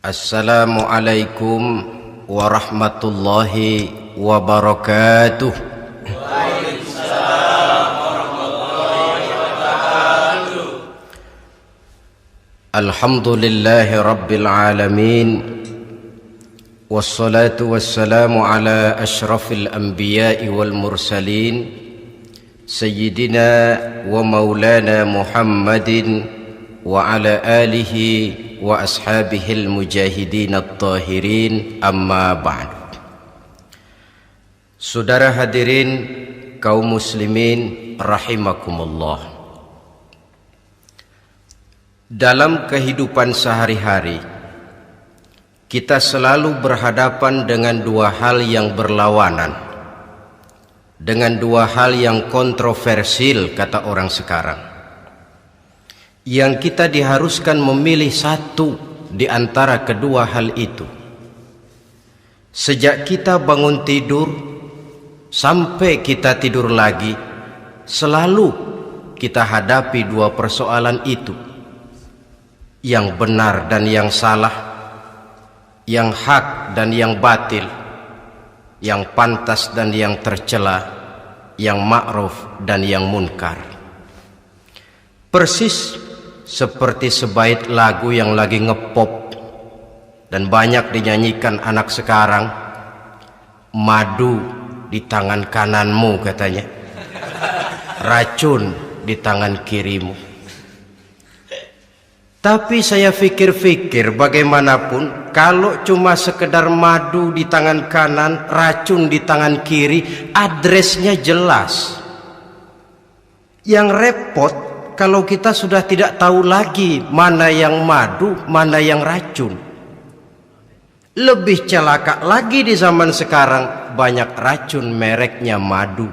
Assalamualaikum warahmatullahi wabarakatuh. Waalaikumsalam warahmatullahi wabarakatuh. Alhamdulillahi rabbil alamin. Wassalatu wassalamu ala ashrafil anbiya'i wal mursalin Sayyidina wa maulana Muhammadin wa ala alihi wa ashabihil mujahidin at-tahirin, amma ba'du. Saudara hadirin kaum muslimin rahimakumullah. Dalam kehidupan sehari-hari kita selalu berhadapan dengan dua hal yang berlawanan, dengan dua hal yang kontroversial kata orang sekarang, yang kita diharuskan memilih satu di antara kedua hal itu. Sejak kita bangun tidur sampai kita tidur lagi, selalu kita hadapi dua persoalan itu, yang benar dan yang salah, yang hak dan yang batil, yang pantas dan yang tercela, yang ma'ruf dan yang munkar. Persis seperti sebaik lagu yang lagi ngepop dan banyak dinyanyikan anak sekarang, madu di tangan kananmu katanya, racun di tangan kirimu. Tapi saya fikir-fikir, bagaimanapun kalau cuma sekedar madu di tangan kanan, racun di tangan kiri, adresnya jelas. Yang repot kalau kita sudah tidak tahu lagi mana yang madu, mana yang racun. Lebih celaka lagi di zaman sekarang, banyak racun mereknya madu.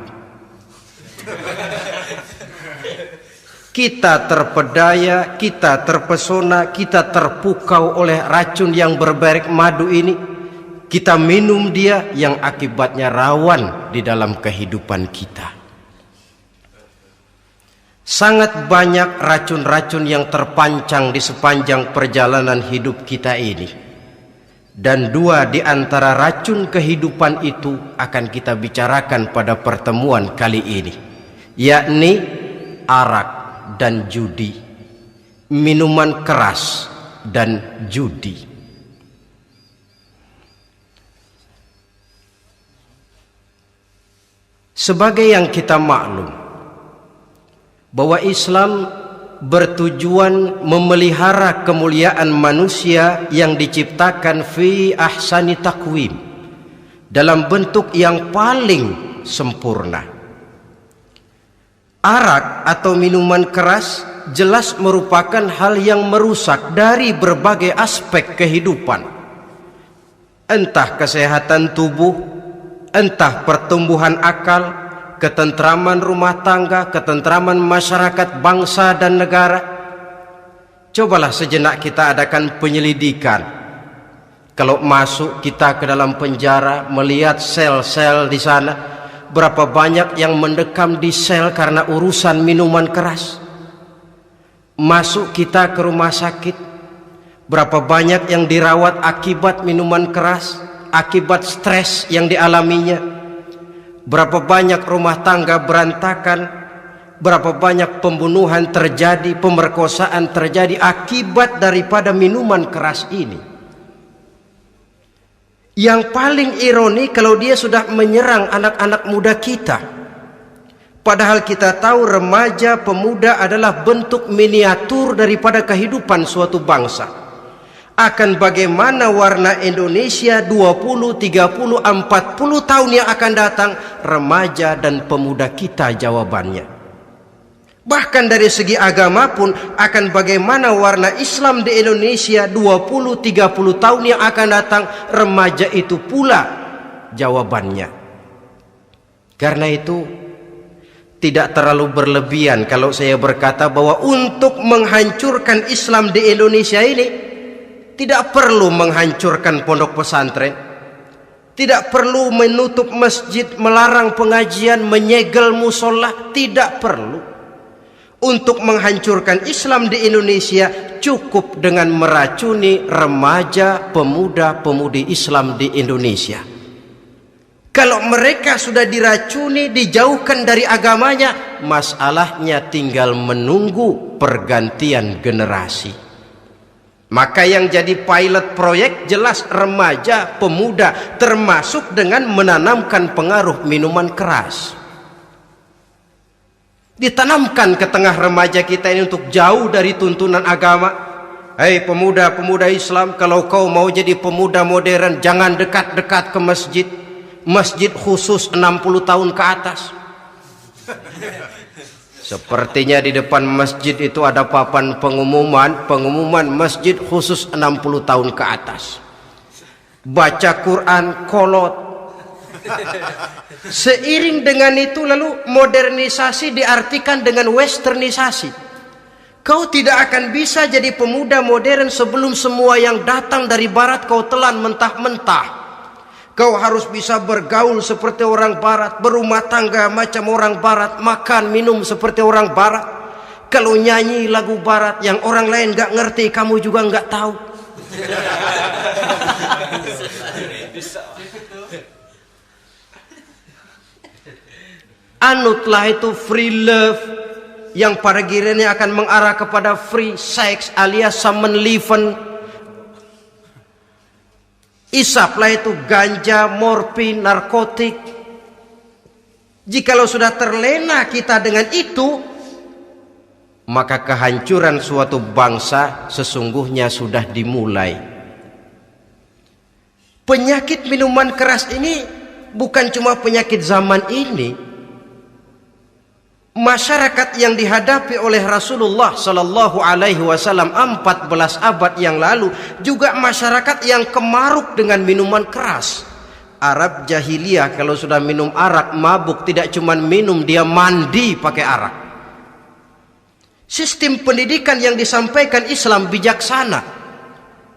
Kita terpedaya, kita terpesona, kita terpukau oleh racun yang bermerek madu ini. Kita minum dia, yang akibatnya rawan di dalam kehidupan kita. Sangat banyak racun-racun yang terpancang di sepanjang perjalanan hidup kita ini. Dan dua di antara racun kehidupan itu akan kita bicarakan pada pertemuan kali ini, yakni arak dan judi, minuman keras dan judi. Sebagai yang kita maklum bahwa Islam bertujuan memelihara kemuliaan manusia yang diciptakan fi ahsani takwim, dalam bentuk yang paling sempurna. Arak atau minuman keras jelas merupakan hal yang merusak dari berbagai aspek kehidupan, entah kesehatan tubuh, entah pertumbuhan akal, ketentraman rumah tangga, ketentraman masyarakat, bangsa dan negara. Cobalah sejenak kita adakan penyelidikan. Kalau masuk kita ke dalam penjara, melihat sel-sel di sana, berapa banyak yang mendekam di sel karena urusan minuman keras. Masuk kita ke rumah sakit, berapa banyak yang dirawat akibat minuman keras, akibat stres yang dialaminya. Berapa banyak rumah tangga berantakan, berapa banyak pembunuhan terjadi, pemerkosaan terjadi akibat daripada minuman keras ini. Yang paling ironi kalau dia sudah menyerang anak-anak muda kita. Padahal kita tahu remaja pemuda adalah bentuk miniatur daripada kehidupan suatu bangsa. Akan bagaimana warna Indonesia 20, 30, 40 tahun yang akan datang, remaja dan pemuda kita jawabannya. Bahkan dari segi agama pun, akan bagaimana warna Islam di Indonesia 20, 30 tahun yang akan datang, remaja itu pula jawabannya. Karena itu tidak terlalu berlebihan kalau saya berkata bahwa untuk menghancurkan Islam di Indonesia ini tidak perlu menghancurkan pondok pesantren, tidak perlu menutup masjid, melarang pengajian, menyegel musola, tidak perlu. Untuk menghancurkan Islam di Indonesia cukup dengan meracuni remaja, pemuda-pemudi Islam di Indonesia. Kalau mereka sudah diracuni, dijauhkan dari agamanya, masalahnya tinggal menunggu pergantian generasi. Maka yang jadi pilot proyek jelas remaja, pemuda, termasuk dengan menanamkan pengaruh minuman keras. Ditanamkan ke tengah remaja kita ini untuk jauh dari tuntunan agama. Hei pemuda-pemuda Islam, kalau kau mau jadi pemuda modern, jangan dekat-dekat ke masjid. Masjid khusus 60 tahun ke atas. Sepertinya di depan masjid itu ada papan pengumuman masjid khusus 60 tahun ke atas. Baca Quran kolot. Seiring dengan itu lalu modernisasi diartikan dengan westernisasi. Kau tidak akan bisa jadi pemuda modern sebelum semua yang datang dari barat kau telan mentah-mentah. Kau harus bisa bergaul seperti orang barat, berumah tangga macam orang barat, makan minum seperti orang barat. Kalau nyanyi lagu barat yang orang lain gak ngerti, kamu juga gak tahu. Anutlah itu free love yang pada akhirnya akan mengarah kepada free sex alias sammenleven. Isaplah itu ganja, morfin, narkotik. Jikalau sudah terlena kita dengan itu, maka kehancuran suatu bangsa sesungguhnya sudah dimulai. Penyakit minuman keras ini bukan cuma penyakit zaman ini. Masyarakat yang dihadapi oleh Rasulullah Sallallahu Alaihi Wasallam 14 abad yang lalu juga masyarakat yang kemaruk dengan minuman keras. Arab jahiliyah kalau sudah minum arak mabuk, tidak cuma minum, dia mandi pakai arak. Sistem pendidikan yang disampaikan Islam bijaksana.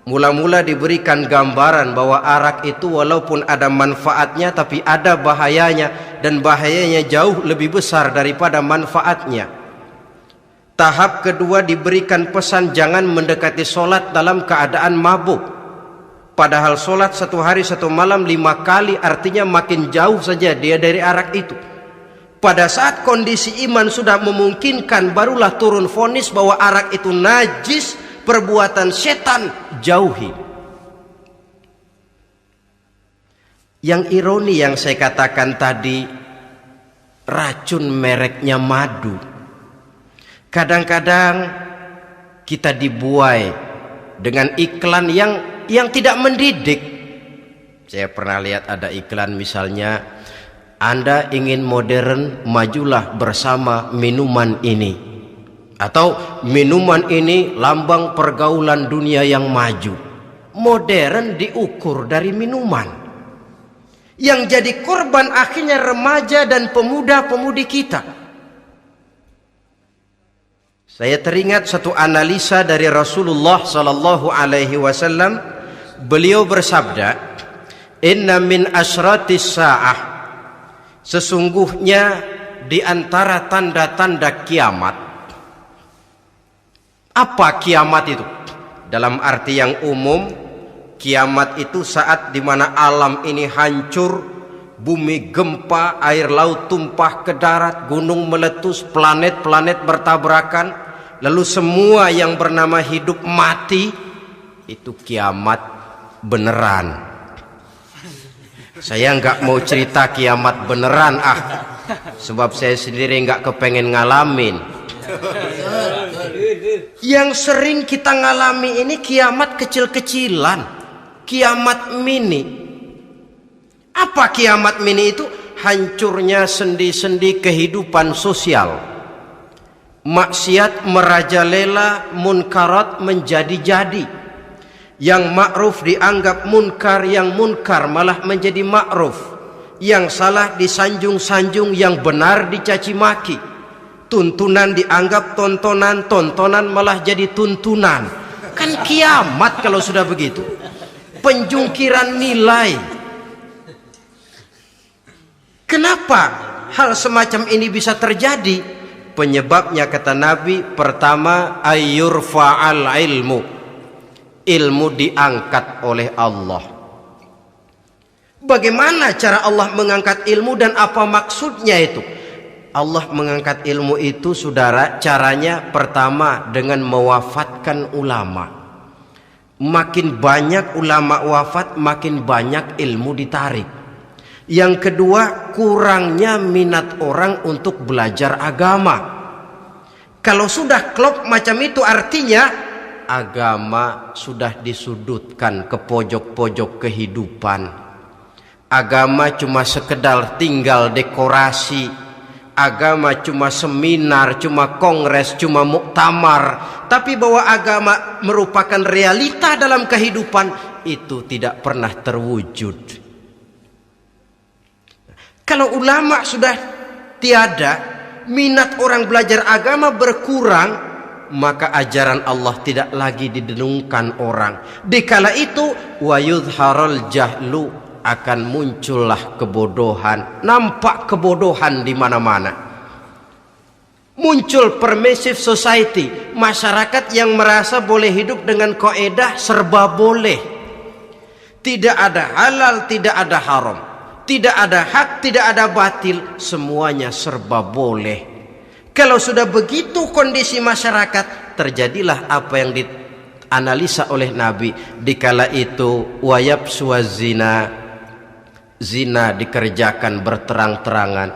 Mula-mula diberikan gambaran bahwa arak itu walaupun ada manfaatnya tapi ada bahayanya, dan bahayanya jauh lebih besar daripada manfaatnya. Tahap kedua diberikan pesan jangan mendekati solat dalam keadaan mabuk. Padahal solat 1 hari 1 malam 5 kali, artinya makin jauh saja dia dari arak itu. Pada saat kondisi iman sudah memungkinkan, barulah turun vonis bahwa arak itu najis, perbuatan setan, jauhi. Yang ironi yang saya katakan tadi, racun mereknya madu. Kadang-kadang kita dibuai dengan iklan yang tidak mendidik. Saya pernah lihat ada iklan misalnya, Anda ingin modern, majulah bersama minuman ini. Atau minuman ini lambang pergaulan dunia yang maju. Modern diukur dari minuman. Yang jadi korban akhirnya remaja dan pemuda-pemudi kita. Saya teringat satu analisa dari Rasulullah Sallallahu Alaihi Wasallam. Beliau bersabda, Inna min asratis sa'ah, sesungguhnya di antara tanda-tanda kiamat. Apa kiamat itu? Dalam arti yang umum, kiamat itu saat dimana alam ini hancur, bumi gempa, air laut tumpah ke darat, gunung meletus, planet-planet bertabrakan, lalu semua yang bernama hidup mati. Itu kiamat beneran. Saya nggak mau cerita kiamat beneran sebab saya sendiri nggak kepengen ngalamin. Yang sering kita ngalami ini kiamat kecil-kecilan, kiamat mini. Apa kiamat mini itu? Hancurnya sendi-sendi kehidupan sosial. Maksiat merajalela, munkarat menjadi-jadi. Yang ma'ruf dianggap munkar, yang munkar malah menjadi ma'ruf. Yang salah disanjung-sanjung, yang benar dicaci maki. Tuntunan dianggap tontonan, tontonan malah jadi tuntunan. Kan kiamat kalau sudah begitu. Penjungkiran nilai. Kenapa hal semacam ini bisa terjadi? Penyebabnya kata Nabi, pertama ayyurfa'al ilmu. Ilmu diangkat oleh Allah. Bagaimana cara Allah mengangkat ilmu dan apa maksudnya itu? Allah mengangkat ilmu itu, saudara, caranya pertama dengan mewafatkan ulama. Makin banyak ulama wafat, makin banyak ilmu ditarik. Yang kedua, kurangnya minat orang untuk belajar agama. Kalau sudah klop macam itu, artinya agama sudah disudutkan ke pojok-pojok kehidupan. Agama cuma sekedar tinggal dekorasi. Agama cuma seminar, cuma kongres, cuma muktamar. Tapi bahwa agama merupakan realita dalam kehidupan, itu tidak pernah terwujud. Kalau ulama sudah tiada, minat orang belajar agama berkurang, maka ajaran Allah tidak lagi didengungkan orang. Dikala itu wa yudharul jahlu, akan muncullah kebodohan. Nampak kebodohan di mana-mana. Muncul permissive society, masyarakat yang merasa boleh hidup dengan kaidah serba boleh. Tidak ada halal, tidak ada haram. Tidak ada hak, tidak ada batil, semuanya serba boleh. Kalau sudah begitu kondisi masyarakat, terjadilah apa yang dianalisa oleh Nabi. Dikala itu wayabsu zina, zina dikerjakan berterang-terangan.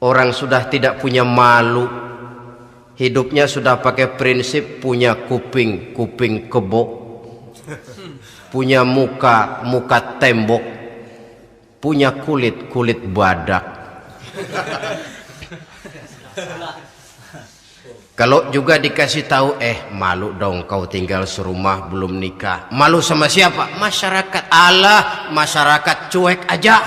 Orang sudah tidak punya malu. Hidupnya sudah pakai prinsip punya kuping, kuping kebo. Punya muka, muka tembok. Punya kulit, kulit badak. Kalau juga dikasih tahu, malu dong kau tinggal serumah belum nikah. Malu sama siapa? Masyarakat. Allah, masyarakat cuek aja.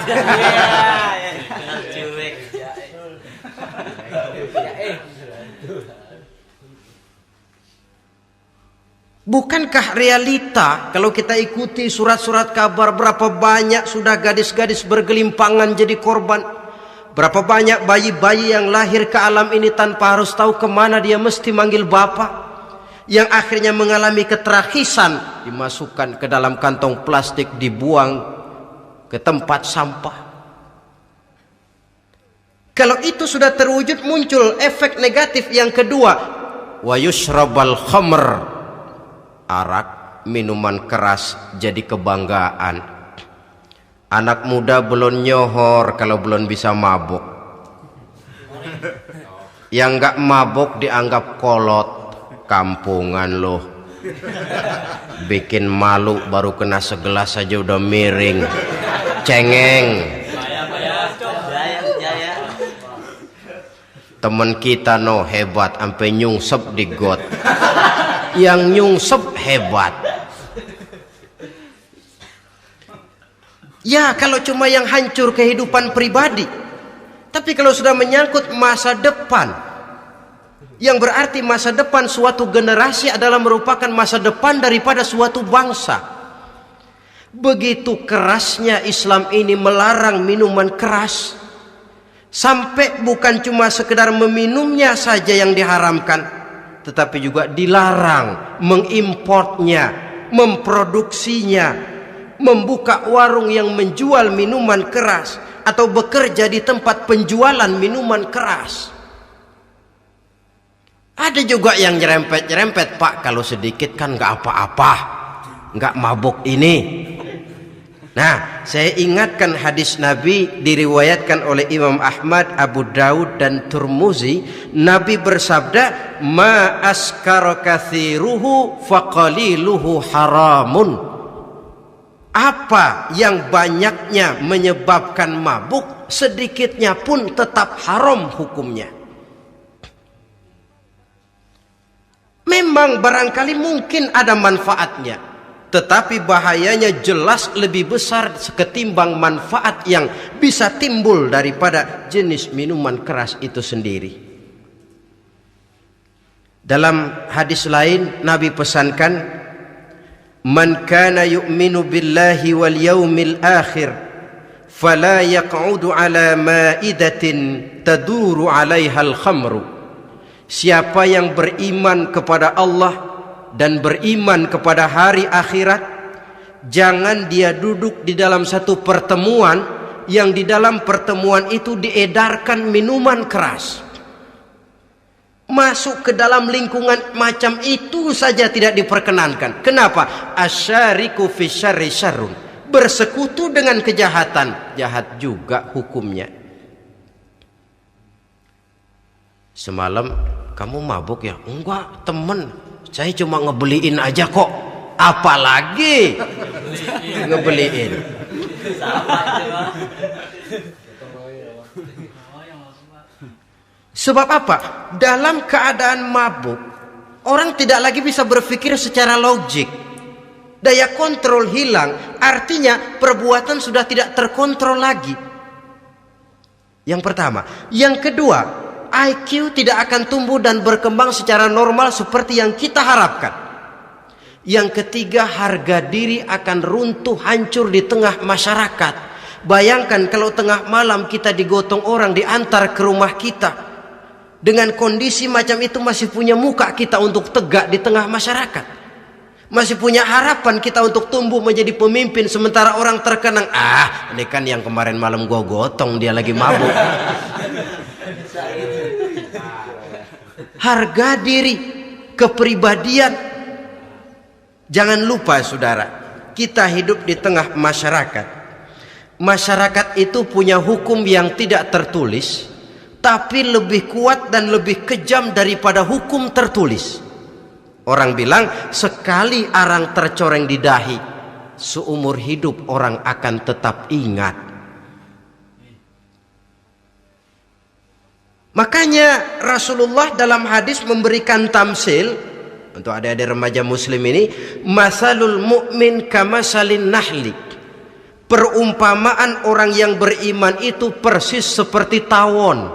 Bukankah realita kalau kita ikuti surat-surat kabar, berapa banyak sudah gadis-gadis bergelimpangan jadi korban? Berapa banyak bayi-bayi yang lahir ke alam ini tanpa harus tahu kemana dia mesti manggil bapak, yang akhirnya mengalami ketragisan, dimasukkan ke dalam kantong plastik, dibuang ke tempat sampah. Kalau itu sudah terwujud, muncul efek negatif yang kedua, wa yushrabal khamr, arak, minuman keras jadi kebanggaan. Anak muda belum nyohor kalau belum bisa mabuk. Yang enggak mabuk dianggap kolot. Kampungan loh. Bikin malu baru kena segelas saja udah miring. Cengeng. Temen kita hebat sampai nyungsep di got. Yang nyungsep hebat. Ya, kalau cuma yang hancur kehidupan pribadi. Tapi kalau sudah menyangkut masa depan, yang berarti masa depan suatu generasi adalah merupakan masa depan daripada suatu bangsa. Begitu kerasnya Islam ini melarang minuman keras, sampai bukan cuma sekedar meminumnya saja yang diharamkan, tetapi juga dilarang mengimportnya, memproduksinya, membuka warung yang menjual minuman keras, atau bekerja di tempat penjualan minuman keras. Ada juga yang nyerempet-nyerempet, Pak, kalau sedikit kan nggak apa-apa, nggak mabuk ini. Nah, saya ingatkan hadis Nabi diriwayatkan oleh Imam Ahmad, Abu Daud dan Turmuzi. Nabi bersabda, ma askara kathiruhu faqaliluhu haramun. Apa yang banyaknya menyebabkan mabuk, sedikitnya pun tetap haram hukumnya. Memang barangkali mungkin ada manfaatnya, tetapi bahayanya jelas lebih besar ketimbang manfaat yang bisa timbul daripada jenis minuman keras itu sendiri. Dalam hadis lain Nabi pesankan, man kana yu'minu billahi wal yaumil akhir fala yaq'udu ala ma'idatin taduru 'alaiha al-khamru. Siapa yang beriman kepada Allah dan beriman kepada hari akhirat, jangan dia duduk di dalam satu pertemuan yang di dalam pertemuan itu diedarkan minuman keras. Masuk ke dalam lingkungan macam itu saja tidak diperkenankan. Kenapa? Asyariku fi syarri syarrun. Bersekutu dengan kejahatan, jahat juga hukumnya. Semalam kamu mabuk ya? Enggak, temen. Saya cuma ngebeliin aja kok. Apalagi ngebeliin. Sebab apa? Dalam keadaan mabuk, orang tidak lagi bisa berpikir secara logik. Daya kontrol hilang, artinya perbuatan sudah tidak terkontrol lagi. Yang pertama. Yang kedua, IQ tidak akan tumbuh dan berkembang secara normal seperti yang kita harapkan. Yang ketiga, harga diri akan runtuh hancur di tengah masyarakat. Bayangkan kalau tengah malam kita digotong orang, diantar ke rumah kita. Dengan kondisi macam itu masih punya muka kita untuk tegak di tengah masyarakat. Masih punya harapan kita untuk tumbuh menjadi pemimpin, sementara orang terkenang, ini kan yang kemarin malam gua gotong, dia lagi mabuk. Harga diri, kepribadian. Jangan lupa saudara, kita hidup di tengah masyarakat. Masyarakat itu punya hukum yang tidak tertulis, tapi lebih kuat dan lebih kejam daripada hukum tertulis. Orang bilang, sekali arang tercoreng di dahi, seumur hidup orang akan tetap ingat. Makanya Rasulullah dalam hadis memberikan tamsil untuk adik-adik remaja muslim ini, masalul mu'min kamasalin nahli. Perumpamaan orang yang beriman itu persis seperti tawon.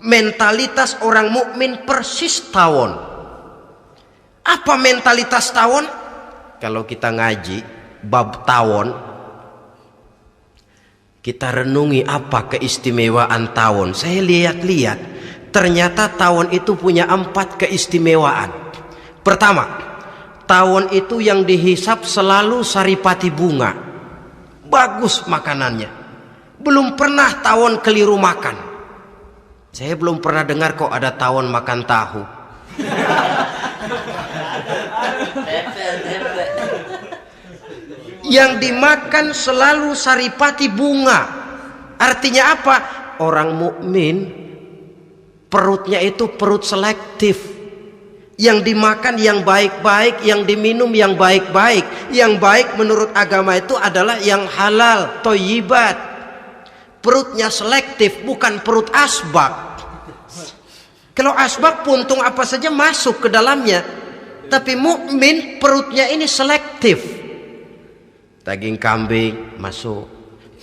Mentalitas orang mukmin persis tawon. Apa mentalitas tawon? Kalau kita ngaji bab tawon, kita renungi apa keistimewaan tawon. Saya lihat-lihat, ternyata tawon itu punya 4 keistimewaan. Pertama, tawon itu yang dihisap selalu saripati bunga. Bagus makanannya. Belum pernah tawon keliru makan. Saya belum pernah dengar kok ada tawon makan tahu. Yang dimakan selalu saripati bunga. Artinya apa? Orang mukmin perutnya itu perut selektif. Yang dimakan yang baik-baik, yang diminum yang baik-baik. Yang baik menurut agama itu adalah yang halal, thayyibat. Perutnya selektif, bukan perut asbak. Kalau asbak puntung apa saja masuk ke dalamnya. Tapi mukmin perutnya ini selektif. Daging kambing masuk,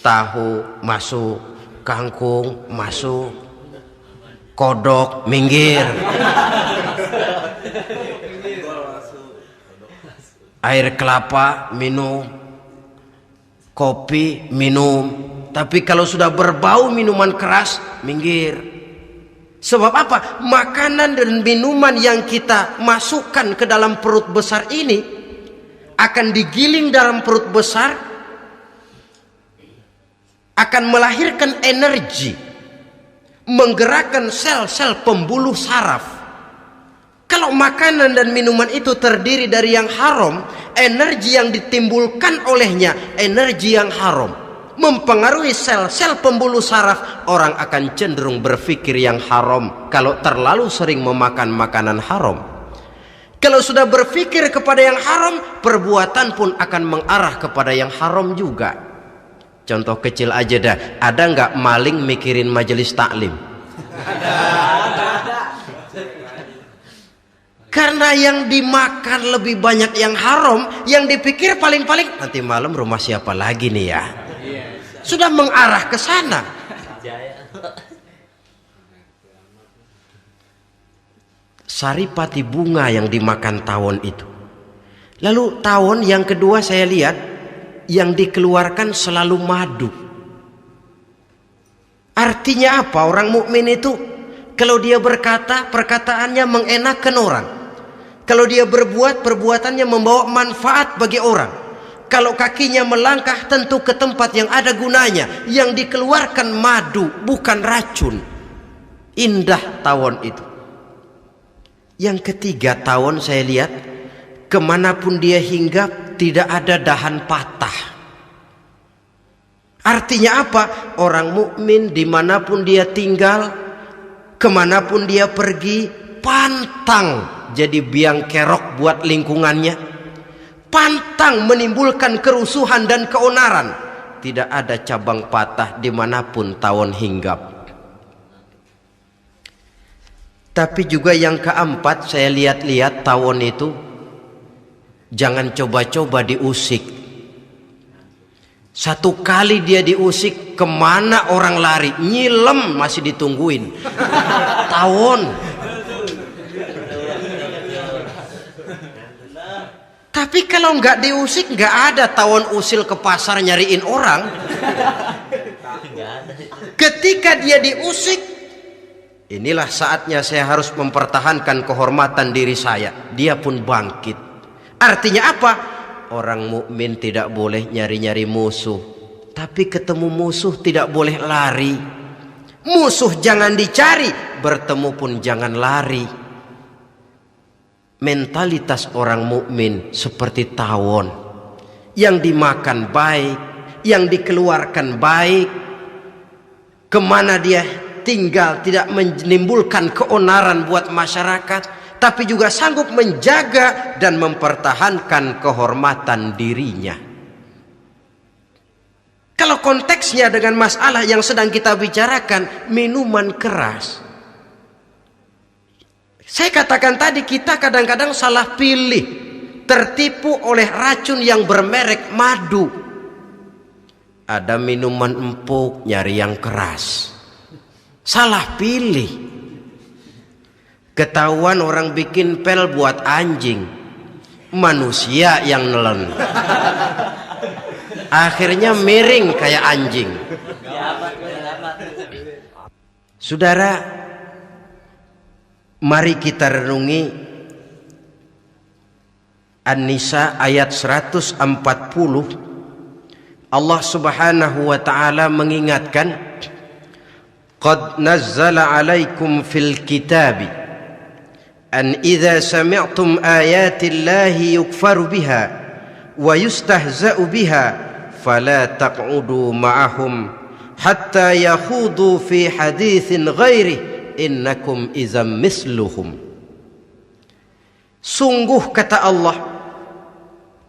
tahu masuk, kangkung masuk, kodok minggir, air kelapa minum, kopi minum. Tapi kalau sudah berbau minuman keras, minggir. Sebab apa? Makanan dan minuman yang kita masukkan ke dalam perut besar ini akan digiling dalam perut besar, akan melahirkan energi, menggerakkan sel-sel pembuluh saraf. Kalau makanan dan minuman itu terdiri dari yang haram, energi yang ditimbulkan olehnya energi yang haram, mempengaruhi sel-sel pembuluh saraf. Orang akan cenderung berpikir yang haram kalau terlalu sering memakan makanan haram. Kalau sudah berpikir kepada yang haram, perbuatan pun akan mengarah kepada yang haram juga. Contoh kecil aja dah, ada nggak maling mikirin majelis taklim? Ada. Karena yang dimakan lebih banyak yang haram, yang dipikir paling-paling nanti malam rumah siapa lagi nih ya? Sudah mengarah ke sana. Saripati bunga yang dimakan tawon itu. Lalu tawon yang kedua saya lihat yang dikeluarkan selalu madu. Artinya apa orang mukmin itu? Kalau dia berkata, perkataannya mengenakan orang. Kalau dia berbuat, perbuatannya membawa manfaat bagi orang. Kalau kakinya melangkah, tentu ke tempat yang ada gunanya, yang dikeluarkan madu, bukan racun. Indah tawon itu. Yang ketiga, tawon saya lihat kemanapun dia hinggap tidak ada dahan patah. Artinya apa? Orang mukmin dimanapun dia tinggal, kemanapun dia pergi, pantang jadi biang kerok buat lingkungannya, pantang menimbulkan kerusuhan dan keonaran. Tidak ada cabang patah dimanapun tawon hinggap. Tapi juga yang keempat, saya lihat-lihat tawon itu jangan coba-coba diusik. Satu kali dia diusik, kemana orang lari? Nyilem masih ditungguin. Tawon. Tapi kalau nggak diusik, nggak ada tawon usil ke pasar nyariin orang. Ketika dia diusik, inilah saatnya saya harus mempertahankan kehormatan diri saya. Dia pun bangkit. Artinya apa? Orang mukmin tidak boleh nyari-nyari musuh, tapi ketemu musuh tidak boleh lari. Musuh jangan dicari, bertemu pun jangan lari. Mentalitas orang mukmin seperti tawon, yang dimakan baik, yang dikeluarkan baik, kemana dia tinggal tidak menimbulkan keonaran buat masyarakat, tapi juga sanggup menjaga dan mempertahankan kehormatan dirinya. Kalau konteksnya dengan masalah yang sedang kita bicarakan, minuman keras, saya katakan tadi, kita kadang-kadang salah pilih, tertipu oleh racun yang bermerek madu. Ada minuman empuk, nyari yang keras, salah pilih. Ketahuan orang bikin pel buat anjing, manusia yang nelen. Akhirnya miring kayak anjing. Saudara, mari kita renungi An-Nisa ayat 140. Allah Subhanahu wa taala mengingatkan, "Qad nazzala 'alaikum fil kitabi an idza sami'tum ayati Allahi yukfaru biha wa yustahza'u biha fala taq'udu ma'ahum hatta yakhudu fi haditsin ghairi innakum idzam misluhum." Sungguh, kata Allah,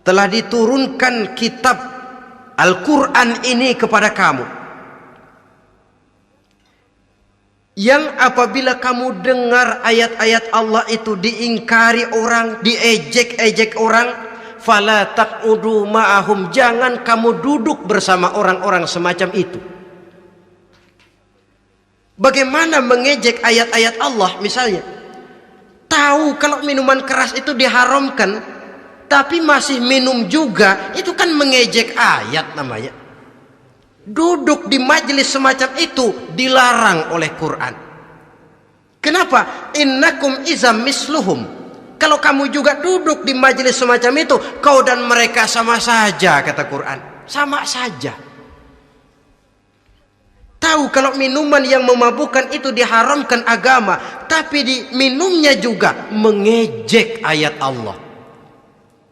telah diturunkan kitab Al-Quran ini kepada kamu, yang apabila kamu dengar ayat-ayat Allah itu diingkari orang, diejek-ejek orang, fala taq'udu ma'ahum, jangan kamu duduk bersama orang-orang semacam itu. Bagaimana mengejek ayat-ayat Allah? Misalnya, tahu kalau minuman keras itu diharamkan, tapi masih minum juga, itu kan mengejek ayat namanya. Duduk di majelis semacam itu dilarang oleh Quran. Kenapa? Innakum izam misluhum. Kalau kamu juga duduk di majelis semacam itu, kau dan mereka sama saja, kata Quran. Sama saja. Tahu kalau minuman yang memabukkan itu diharamkan agama, tapi diminumnya juga mengejek ayat Allah.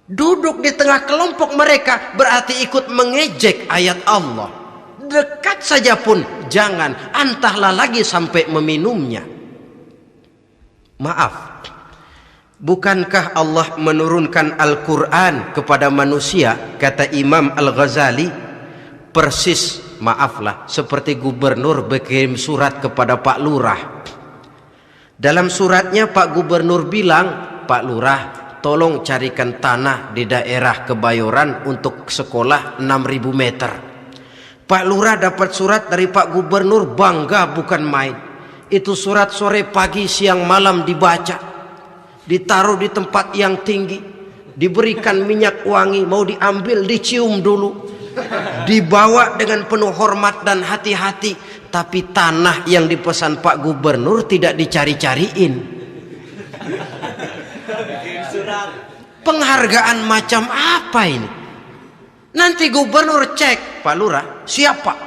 Duduk di tengah kelompok mereka berarti ikut mengejek ayat Allah. Dekat saja pun jangan, entahlah lagi sampai meminumnya. Maaf, bukankah Allah menurunkan Al-Quran kepada manusia, kata Imam Al-Ghazali, persis, maaflah, seperti gubernur berkirim surat kepada Pak Lurah. Dalam suratnya Pak Gubernur bilang, Pak Lurah, tolong carikan tanah di daerah Kebayoran untuk sekolah 6.000 meter. Pak Lurah dapat surat dari Pak Gubernur, bangga bukan main. Itu surat sore, pagi, siang, malam dibaca, ditaruh di tempat yang tinggi, diberikan minyak wangi, mau diambil dicium dulu, dibawa dengan penuh hormat dan hati-hati, tapi tanah yang dipesan Pak Gubernur tidak dicari-cariin. Penghargaan macam apa ini? Nanti gubernur cek, Pak Lurah, siap Pak?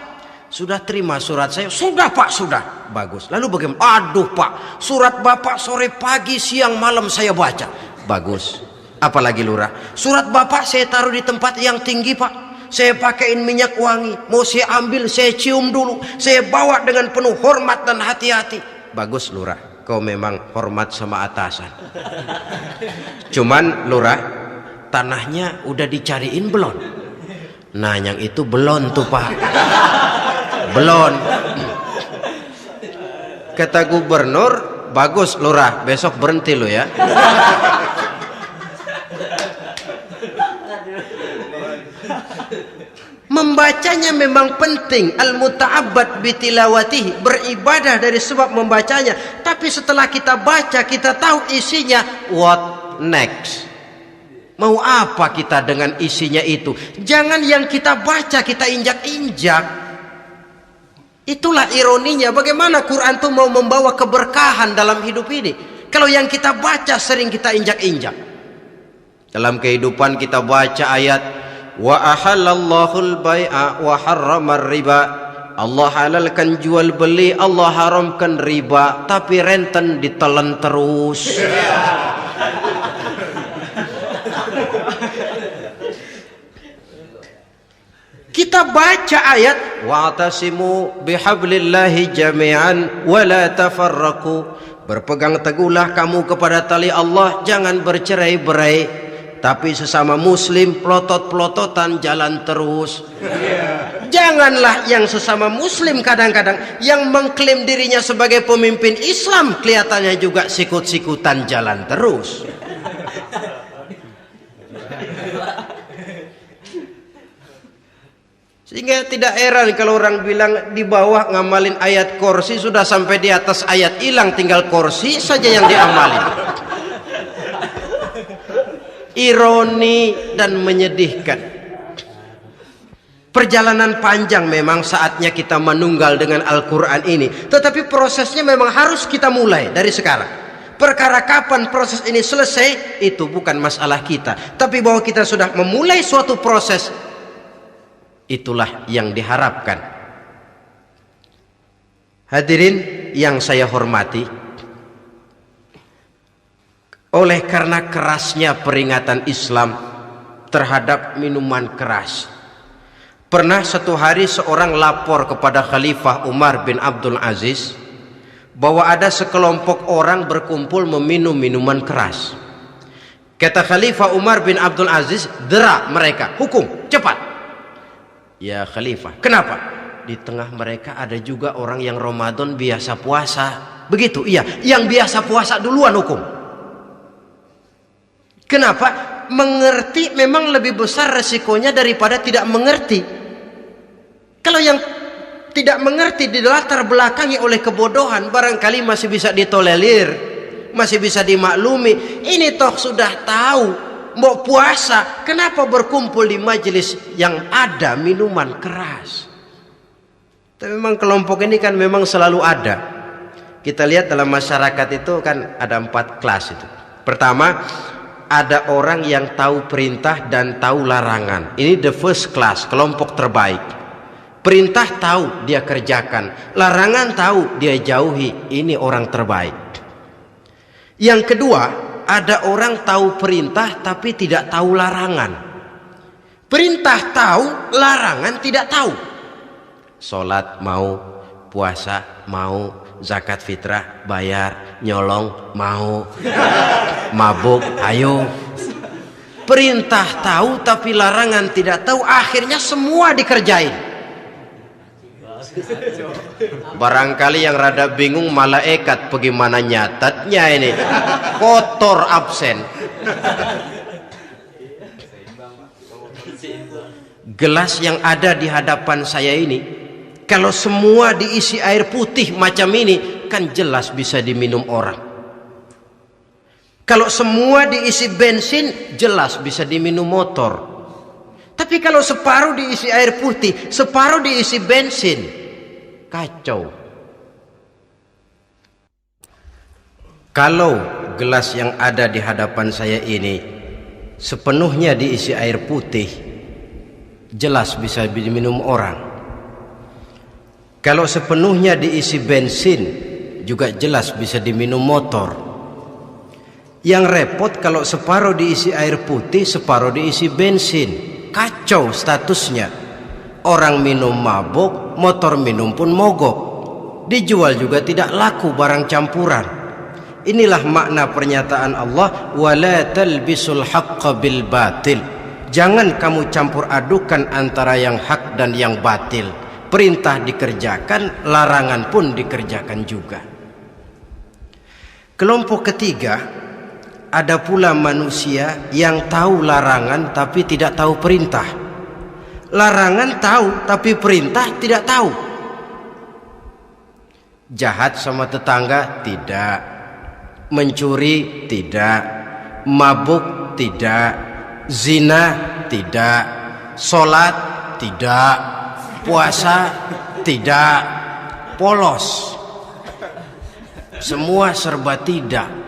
Sudah terima surat saya? Sudah Pak, sudah. Bagus. Lalu bagaimana? Aduh Pak, surat Bapak sore pagi siang malam saya baca. Bagus. Apalagi Lurah? Surat Bapak saya taruh di tempat yang tinggi Pak. Saya pakaiin minyak wangi. Mau saya ambil, saya cium dulu. Saya bawa dengan penuh hormat dan hati-hati. Bagus Lurah, kau memang hormat sama atasan. Cuman Lurah, tanahnya udah dicariin belum? Nah yang itu belum tuh Pak. Belum. Kata gubernur, bagus Lurah, besok berhenti lo ya. Membacanya memang penting, al-muta'abbad bitilawatihi, beribadah dari sebab membacanya. Tapi setelah kita baca, kita tahu isinya, what next? Mau apa kita dengan isinya itu? Jangan yang kita baca kita injak-injak. Itulah ironinya, bagaimana Quran itu mau membawa keberkahan dalam hidup ini. Kalau yang kita baca sering kita injak-injak. Dalam kehidupan kita baca ayat wa ahallallahul bai'a wa harramar riba. Allah halalkan jual beli, Allah haramkan riba, tapi renten ditelan terus. Kita baca ayat wa'tasimu bihablillahi jami'an wa la tafarraqu. Berpegang teguhlah kamu kepada tali Allah, jangan bercerai-berai. Tapi sesama muslim pelotot-pelototan jalan terus. Janganlah yang sesama muslim kadang-kadang yang mengklaim dirinya sebagai pemimpin Islam kelihatannya juga sikut-sikutan jalan terus. Sehingga tidak heran kalau orang bilang di bawah ngamalin ayat kursi, sudah sampai di atas ayat hilang, tinggal kursi saja yang diamalin. Ironi dan menyedihkan. Perjalanan panjang memang saatnya kita menunggal dengan Al-Quran ini. Tetapi prosesnya memang harus kita mulai dari sekarang. Perkara kapan proses ini selesai, itu bukan masalah kita. Tapi bahwa kita sudah memulai suatu proses, itulah yang diharapkan. Hadirin yang saya hormati, oleh karena kerasnya peringatan Islam terhadap minuman keras, pernah satu hari seorang lapor kepada Khalifah Umar bin Abdul Aziz bahwa ada sekelompok orang berkumpul meminum minuman keras. Kata Khalifah Umar bin Abdul Aziz, dera mereka, hukum, cepat. Ya Khalifah, kenapa? Di tengah mereka ada juga orang yang Ramadan biasa puasa. Begitu? Iya, yang biasa puasa duluan hukum. Kenapa? Mengerti memang lebih besar resikonya daripada tidak mengerti. Kalau yang tidak mengerti dilatar belakangi oleh kebodohan, barangkali masih bisa ditolerir, masih bisa dimaklumi. Ini toh sudah tahu mau puasa, kenapa berkumpul di majelis yang ada minuman keras? Tapi memang kelompok ini kan memang selalu ada. Kita lihat dalam masyarakat itu kan ada 4 kelas itu. Pertama, ada orang yang tahu perintah dan tahu larangan. Ini the first class, kelompok terbaik. Perintah tahu dia kerjakan, larangan tahu dia jauhi. Ini orang terbaik. Yang kedua, ada orang tahu perintah tapi tidak tahu larangan. Perintah tahu, larangan tidak tahu. Sholat mau, puasa mau, zakat fitrah bayar, nyolong mau, mabuk ayo. Perintah tahu tapi larangan tidak tahu, akhirnya semua dikerjain. Barangkali yang rada bingung malaikat bagaimana nyatatnya ini, kotor absen. Gelas yang ada di hadapan saya ini, kalau semua diisi air putih macam ini, kan jelas bisa diminum orang. Kalau semua diisi bensin, jelas bisa diminum motor. Tapi kalau separuh diisi air putih, separuh diisi bensin, Kacau. Kalau gelas yang ada di hadapan saya ini sepenuhnya diisi air putih, jelas bisa diminum orang. Kalau sepenuhnya diisi bensin, juga jelas bisa diminum motor. Yang repot kalau separuh diisi air putih, separuh diisi bensin. Kacau statusnya. Orang minum mabuk, motor minum pun mogok. Dijual juga tidak laku barang campuran. Inilah makna pernyataan Allah, wala talbisul haqqa bil batil. Jangan kamu campur adukan antara yang hak dan yang batil. Perintah dikerjakan, larangan pun dikerjakan juga. Kelompok ketiga, ada pula manusia yang tahu larangan tapi tidak tahu perintah. Larangan tahu tapi perintah tidak tahu. Jahat sama tetangga tidak, mencuri tidak, mabuk tidak, zina tidak, sholat tidak, puasa tidak, polos, semua serba tidak.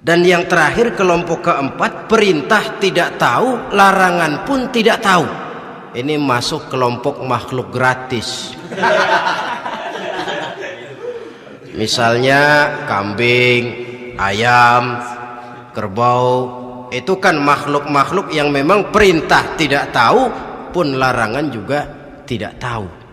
Dan yang terakhir, kelompok keempat, perintah tidak tahu, larangan pun tidak tahu. Ini masuk kelompok makhluk gratis. Misalnya kambing, ayam, kerbau, itu kan makhluk-makhluk yang memang perintah tidak tahu pun larangan juga tidak tahu.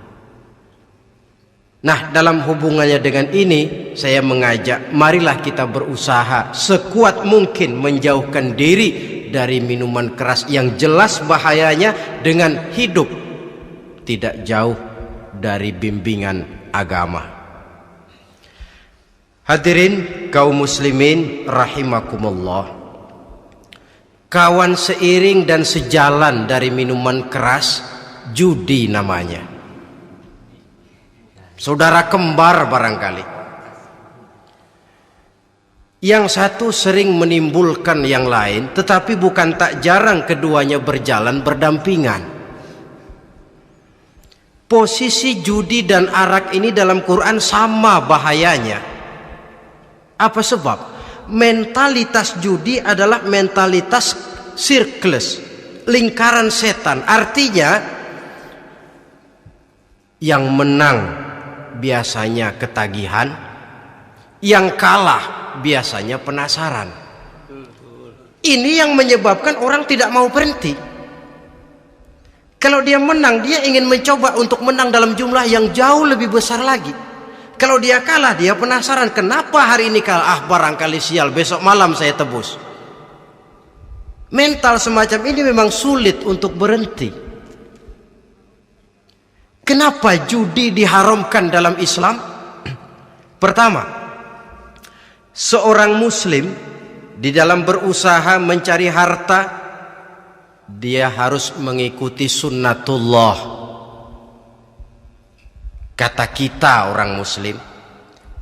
Nah, dalam hubungannya dengan ini, saya mengajak, marilah kita berusaha sekuat mungkin menjauhkan diri dari minuman keras yang jelas bahayanya dengan hidup tidak jauh dari bimbingan agama. Hadirin kaum muslimin rahimakumullah. Kawan seiring dan sejalan dari minuman keras, judi namanya. Saudara kembar barangkali. Yang satu sering menimbulkan yang lain, tetapi bukan tak jarang keduanya berjalan berdampingan. Posisi judi dan arak ini dalam Quran sama bahayanya. Apa sebab? Mentalitas judi adalah mentalitas sirkeless, lingkaran setan. Artinya yang menang biasanya ketagihan, yang kalah biasanya penasaran. Ini yang menyebabkan orang tidak mau berhenti. Kalau dia menang, dia ingin mencoba untuk menang dalam jumlah yang jauh lebih besar lagi. Kalau dia kalah, dia penasaran, kenapa hari ini kalah? Barangkali sial, besok malam saya tebus. Mental semacam ini memang sulit untuk berhenti. Kenapa judi diharamkan dalam Islam? Pertama, seorang muslim di dalam berusaha mencari harta, dia harus mengikuti sunnatullah. Kata kita orang muslim,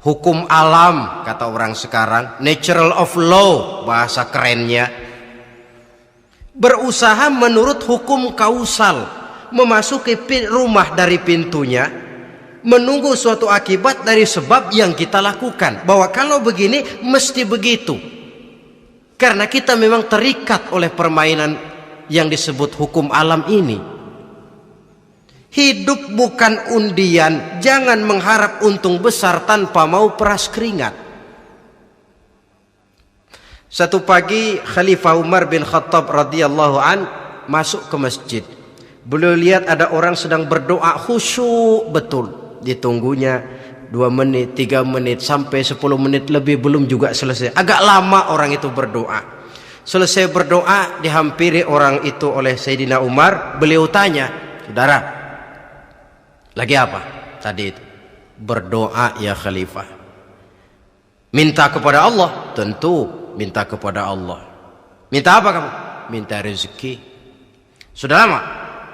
hukum alam kata orang sekarang, natural of law bahasa kerennya. Berusaha menurut hukum kausal, memasuki rumah dari pintunya, menunggu suatu akibat dari sebab yang kita lakukan, bahwa kalau begini mesti begitu, karena kita memang terikat oleh permainan yang disebut hukum alam ini. Hidup bukan undian, jangan mengharap untung besar tanpa mau peras keringat. Satu pagi Khalifah Umar bin Khattab radhiyallahu an masuk ke masjid. Beliau lihat ada orang sedang berdoa khusyuk betul. Ditunggunya 2 menit, 3 menit, sampai 10 menit lebih belum juga selesai. Agak lama orang itu berdoa. Selesai berdoa, dihampiri orang itu oleh Sayyidina Umar. Beliau tanya, saudara, lagi apa tadi itu? Berdoa ya Khalifah. Minta kepada Allah? Tentu minta kepada Allah. Minta apa kamu? Minta rezeki. Sudah lama?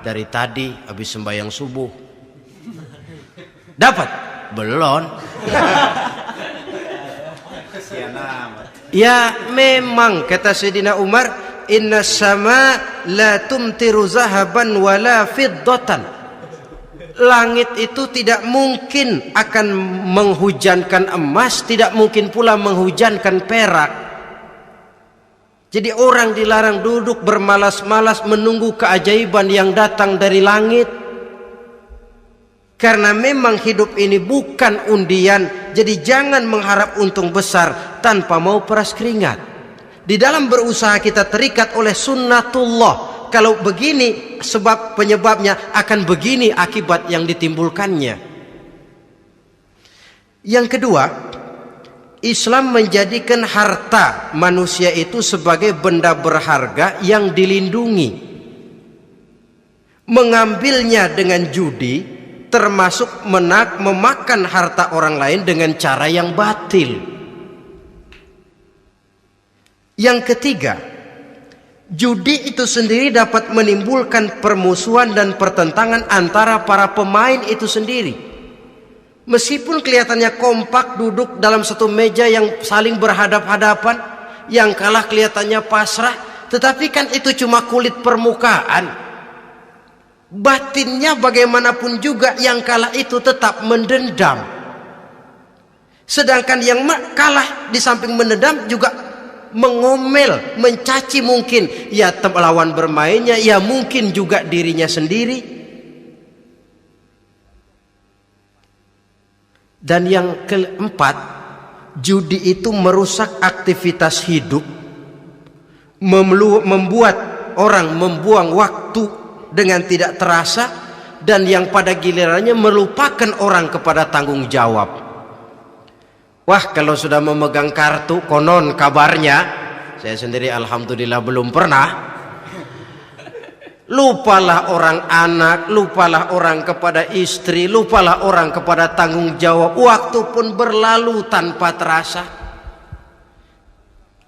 Dari tadi habis sembahyang subuh. Dapat? Belum. Ya memang kata Sayyidina Umar, inna sama la tumtiru zahaban wala fiddatan. Langit itu tidak mungkin akan menghujankan emas, tidak mungkin pula menghujankan perak. Jadi orang dilarang duduk bermalas-malas menunggu keajaiban yang datang dari langit. Karena memang hidup ini bukan undian. Jadi jangan mengharap untung besar tanpa mau peras keringat. Di dalam berusaha kita terikat oleh sunnatullah. Kalau begini sebab penyebabnya, akan begini akibat yang ditimbulkannya. Yang kedua, Islam menjadikan harta manusia itu sebagai benda berharga yang dilindungi. Mengambilnya dengan judi termasuk memakan harta orang lain dengan cara yang batil. Yang ketiga, judi itu sendiri dapat menimbulkan permusuhan dan pertentangan antara para pemain itu sendiri. Meskipun kelihatannya kompak duduk dalam satu meja yang saling berhadap-hadapan, yang kalah kelihatannya pasrah, tetapi kan itu cuma kulit permukaan. Batinnya bagaimanapun juga yang kalah itu tetap mendendam. Sedangkan yang kalah di samping mendendam juga mengomel, mencaci mungkin ya lawan bermainnya, ya mungkin juga dirinya sendiri. Dan yang keempat, judi itu merusak aktivitas hidup, membuat orang membuang waktu dengan tidak terasa, dan yang pada gilirannya melupakan orang kepada tanggung jawab. Wah, kalau sudah memegang kartu, konon kabarnya, saya sendiri alhamdulillah belum pernah, lupalah orang anak, lupalah orang kepada istri, lupalah orang kepada tanggung jawab. Waktu pun berlalu tanpa terasa.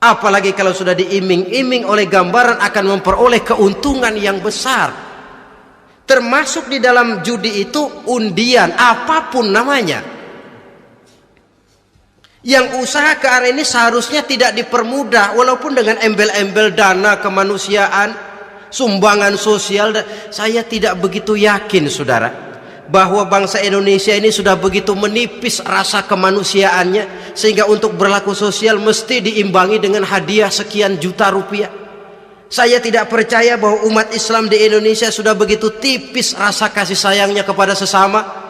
Apalagi kalau sudah diiming-iming oleh gambaran akan memperoleh keuntungan yang besar. Termasuk di dalam judi itu undian, apapun namanya. Yang usaha ke arah ini seharusnya tidak dipermudah, walaupun dengan embel-embel dana kemanusiaan, sumbangan sosial. Saya tidak begitu yakin, saudara, bahwa bangsa Indonesia ini sudah begitu menipis rasa kemanusiaannya sehingga untuk berlaku sosial mesti diimbangi dengan hadiah sekian juta rupiah. Saya tidak percaya bahwa umat Islam di Indonesia sudah begitu tipis rasa kasih sayangnya kepada sesama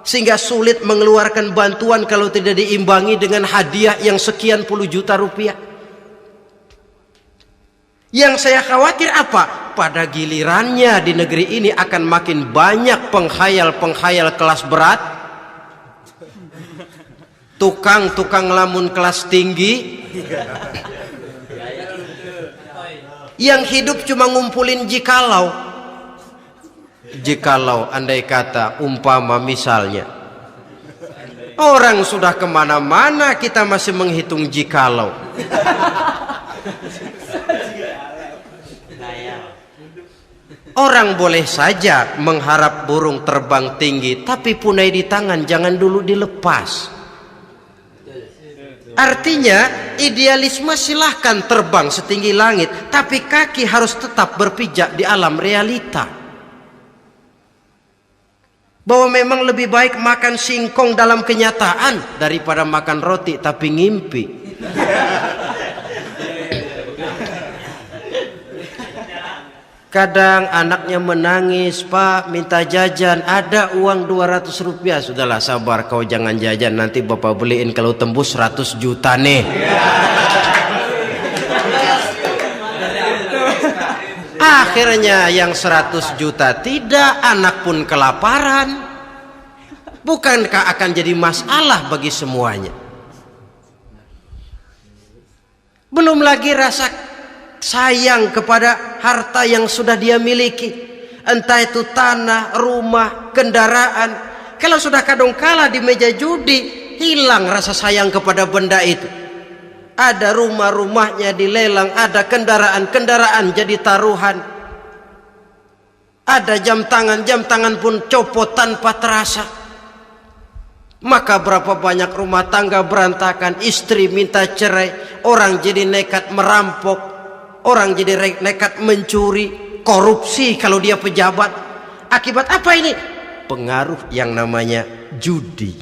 sehingga sulit mengeluarkan bantuan kalau tidak diimbangi dengan hadiah yang sekian puluh juta rupiah. Yang saya khawatir apa? Pada gilirannya di negeri ini akan makin banyak penghayal-penghayal kelas berat, tukang-tukang lamun kelas tinggi, yang hidup cuma ngumpulin jikalau. Jikalau, andai kata, umpama misalnya, orang sudah kemana-mana kita masih menghitung jikalau. Orang boleh saja mengharap burung terbang tinggi, tapi punai di tangan jangan dulu dilepas. Artinya idealisme silahkan terbang setinggi langit, tapi kaki harus tetap berpijak di alam realita. Bahwa memang lebih baik makan singkong dalam kenyataan daripada makan roti tapi ngimpi. Kadang anaknya menangis, Pak minta jajan, ada uang 200 rupiah. Sudahlah sabar, kau jangan jajan, nanti bapak beliin kalau tembus 100 juta nih. Akhirnya yang 100 juta tidak, anak pun kelaparan. Bukankah akan jadi masalah bagi semuanya? Belum lagi rasa sayang kepada harta yang sudah dia miliki, entah itu tanah, rumah, kendaraan. Kalau sudah kadangkala di meja judi, hilang rasa sayang kepada benda itu. Ada rumah-rumahnya dilelang, ada kendaraan-kendaraan jadi taruhan, ada jam tangan pun copot tanpa terasa. Maka berapa banyak rumah tangga berantakan, istri minta cerai, orang jadi nekat merampok, orang jadi nekat mencuri, korupsi kalau dia pejabat. Akibat apa ini? pengaruh yang namanya judi.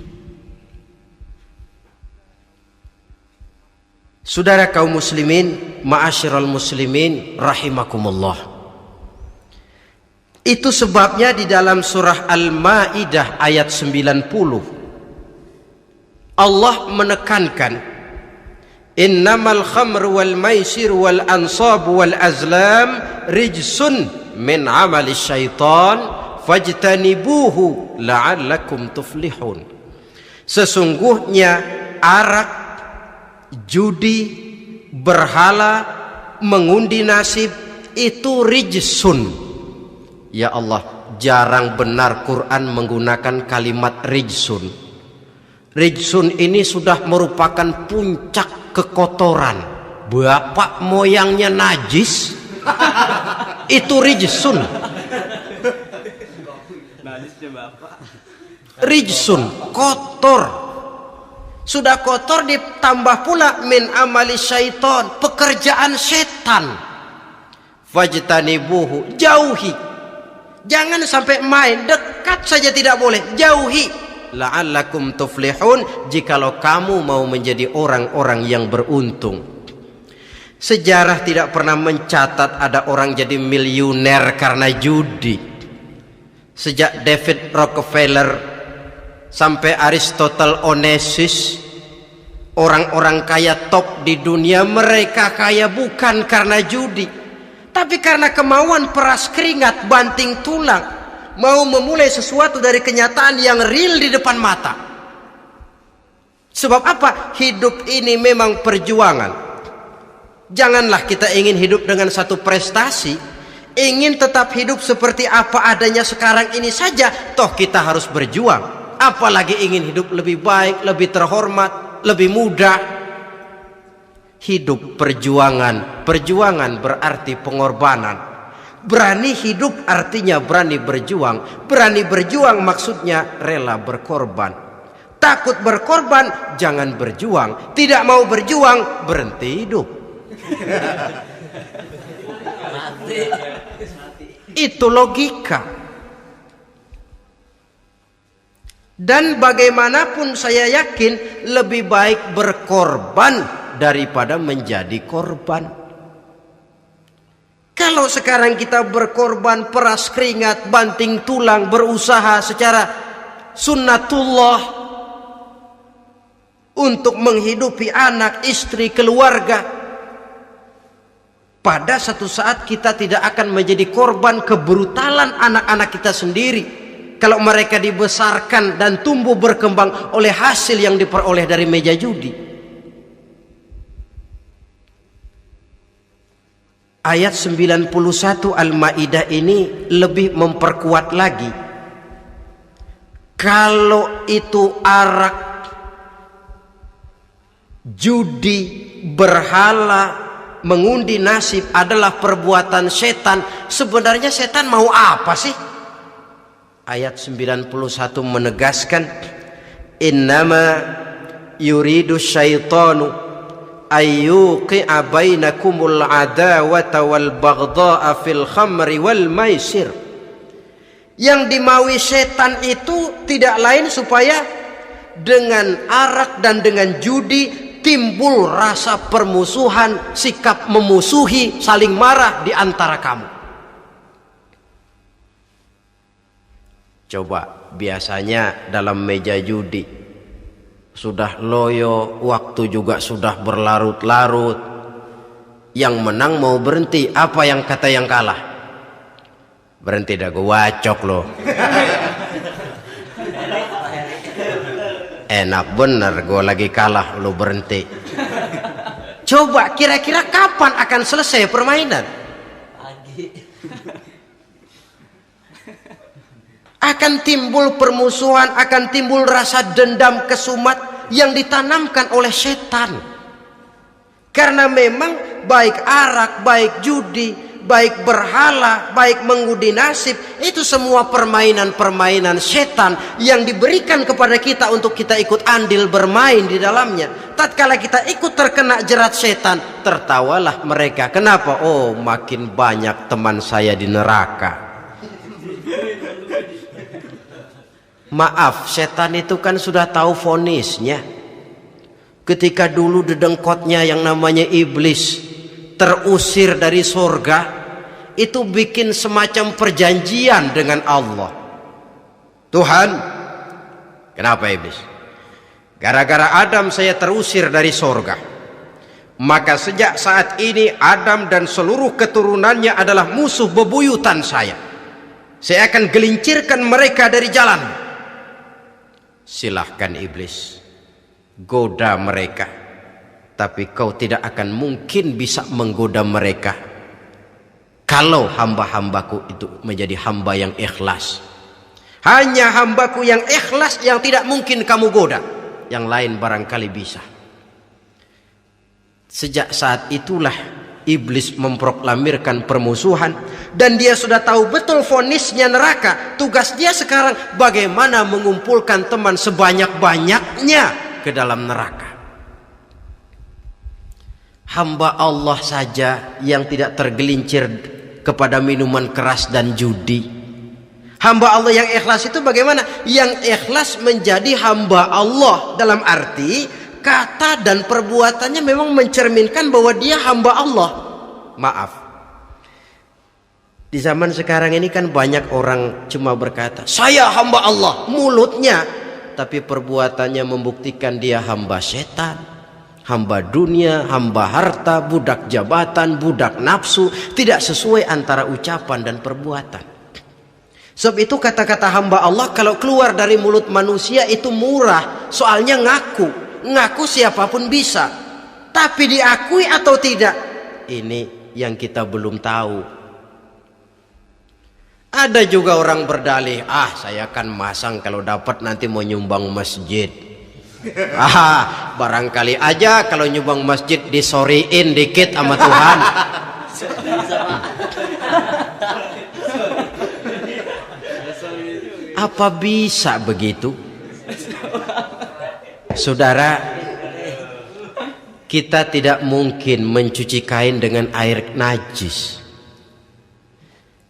Saudara kaum muslimin, ma'asyiral muslimin rahimakumullah. Itu sebabnya di dalam surah Al-Maidah ayat 90 Allah menekankan, innamal khamru wal maisir wal ansab wal azlam rijsun min amali syaitan fajtanibuhu la'allakum tuflihun. Sesungguhnya arak, judi, berhala, mengundi nasib itu rijsun. Ya Allah, jarang benar Quran menggunakan kalimat rijsun. Rijsun ini sudah merupakan puncak kekotoran. Bapak moyangnya najis, itu rijsun. Rijsun, kotor. Sudah kotor ditambah pula min amali syaitan, pekerjaan setan. Fajtanibuhu, jauhi. Jangan sampai main, dekat saja tidak boleh, jauhi. La'allakum tuflihun, jikalau kamu mau menjadi orang-orang yang beruntung. Sejarah tidak pernah mencatat ada orang jadi miliuner karena judi. Sejak David Rockefeller sampai Aristotle Onassis, orang-orang kaya top di dunia, mereka kaya bukan karena judi, tapi karena kemauan peras keringat banting tulang, mau memulai sesuatu dari kenyataan yang real di depan mata. Sebab apa? Hidup ini memang perjuangan. Janganlah kita ingin hidup dengan satu prestasi, ingin tetap hidup seperti apa adanya sekarang ini saja, toh kita harus berjuang. Apalagi ingin hidup lebih baik, lebih terhormat, lebih mudah. Hidup perjuangan. Perjuangan berarti pengorbanan. Berani hidup artinya berani berjuang. Berani berjuang maksudnya rela berkorban. Takut berkorban, jangan berjuang. Tidak mau berjuang, berhenti hidup. Itu logika. Dan bagaimanapun saya yakin lebih baik berkorban daripada menjadi korban. Kalau sekarang kita berkorban, peras keringat, banting tulang, berusaha secara sunnatullah untuk menghidupi anak, istri, keluarga, pada satu saat kita tidak akan menjadi korban kebrutalan anak-anak kita sendiri kalau mereka dibesarkan dan tumbuh berkembang oleh hasil yang diperoleh dari meja judi. Ayat 91 Al-Maidah ini lebih memperkuat lagi. Kalau itu arak, judi, berhala, mengundi nasib adalah perbuatan setan, sebenarnya setan mau apa sih? Ayat 91 menegaskan, innama yuridu syaitanu ayyuqi'a bainakumul adawata wal baghdha'a fil khamri wal maisir. Yang dimaui setan itu tidak lain supaya dengan arak dan dengan judi timbul rasa permusuhan, sikap memusuhi, saling marah di antara kamu. Coba, biasanya dalam meja judi sudah loyo, waktu juga sudah berlarut-larut. Yang menang mau berhenti, apa yang kata yang kalah? Berhenti dah, gue wacok loh. Enak bener, gue lagi kalah, lo berhenti. Coba kira-kira kapan akan selesai permainan? Akan timbul permusuhan, akan timbul rasa dendam, kesumat yang ditanamkan oleh setan. Karena memang baik arak, baik judi, baik berhala, baik mengundi nasib, itu semua permainan-permainan setan yang diberikan kepada kita untuk kita ikut andil bermain di dalamnya. Tatkala kita ikut terkena jerat setan, tertawalah mereka. Kenapa? Oh, makin banyak teman saya di neraka. Maaf, setan itu kan sudah tahu vonisnya. Ketika dulu dedengkotnya yang namanya iblis terusir dari surga, itu bikin semacam perjanjian dengan Allah. Tuhan, kenapa iblis? Gara-gara Adam saya terusir dari surga. Maka sejak saat ini Adam dan seluruh keturunannya adalah musuh bebuyutan saya. Saya akan gelincirkan mereka dari jalan. Silahkan iblis, goda mereka, tapi kau tidak akan mungkin bisa menggoda mereka kalau hamba-hambaku itu menjadi hamba yang ikhlas. Hanya hambaku yang ikhlas yang tidak mungkin kamu goda, yang lain barangkali bisa. Sejak saat itulah iblis memproklamirkan permusuhan, dan dia sudah tahu betul vonisnya neraka. Tugas dia sekarang bagaimana mengumpulkan teman sebanyak-banyaknya ke dalam neraka. Hamba Allah saja yang tidak tergelincir kepada minuman keras dan judi. Hamba Allah yang ikhlas itu bagaimana? Yang ikhlas menjadi hamba Allah dalam arti kata dan perbuatannya memang mencerminkan bahwa dia hamba Allah. Maaf, di zaman sekarang ini kan banyak orang cuma berkata saya hamba Allah mulutnya, tapi perbuatannya membuktikan dia hamba setan, hamba dunia, hamba harta, budak jabatan, budak nafsu. Tidak sesuai antara ucapan dan perbuatan. Sebab itu kata-kata hamba Allah kalau keluar dari mulut manusia itu murah, soalnya ngaku siapapun bisa. Tapi diakui atau tidak, ini yang kita belum tahu. Ada juga orang berdalih, saya akan masang kalau dapat nanti mau nyumbang masjid. Barangkali aja kalau nyumbang masjid disoriin dikit sama Tuhan. Apa bisa begitu? Saudara, kita tidak mungkin mencuci kain dengan air najis.